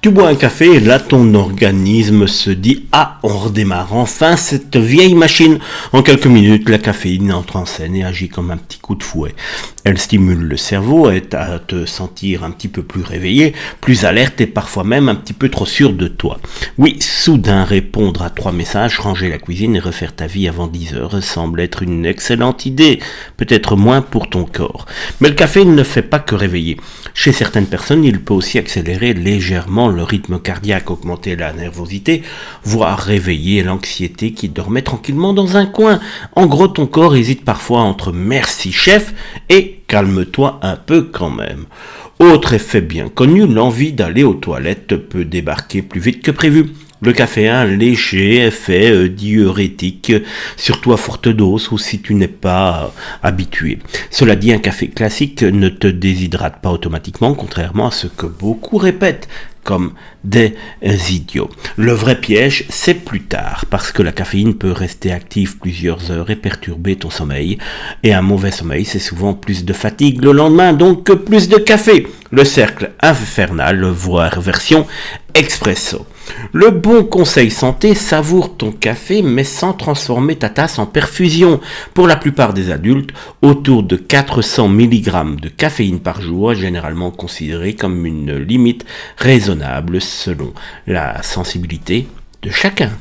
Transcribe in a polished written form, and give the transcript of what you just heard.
Tu bois un café et là ton organisme se dit «Ah, on redémarre enfin cette vieille machine». En quelques minutes, la caféine entre en scène et agit comme un petit coup de fouet. Elle stimule le cerveau, aide à te sentir un petit peu plus réveillé, plus alerte et parfois même un petit peu trop sûr de toi. Oui, soudain répondre à 3 messages, ranger la cuisine et refaire ta vie avant 10 heures semble être une excellente idée, peut-être moins pour ton corps. Mais le café ne fait pas que réveiller. Chez certaines personnes, il peut aussi accélérer légèrement le rythme cardiaque, augmenter la nervosité, voire réveiller l'anxiété qui dormait tranquillement dans un coin. En gros, ton corps hésite parfois entre merci chef et calme-toi un peu quand même. Autre effet bien connu, l'envie d'aller aux toilettes peut débarquer plus vite que prévu. Le café a un léger effet diurétique, surtout à forte dose ou si tu n'es pas habitué. Cela dit, un café classique ne te déshydrate pas automatiquement, contrairement à ce que beaucoup répètent comme des idiots. Le vrai piège, c'est plus tard, parce que la caféine peut rester active plusieurs heures et perturber ton sommeil. Et un mauvais sommeil, c'est souvent plus de fatigue le lendemain, donc plus de café. Le cercle infernal, voire version expresso. Le bon conseil santé, savoure ton café mais sans transformer ta tasse en perfusion. Pour la plupart des adultes, autour de 400 mg de caféine par jour est généralement considéré comme une limite raisonnable selon la sensibilité de chacun.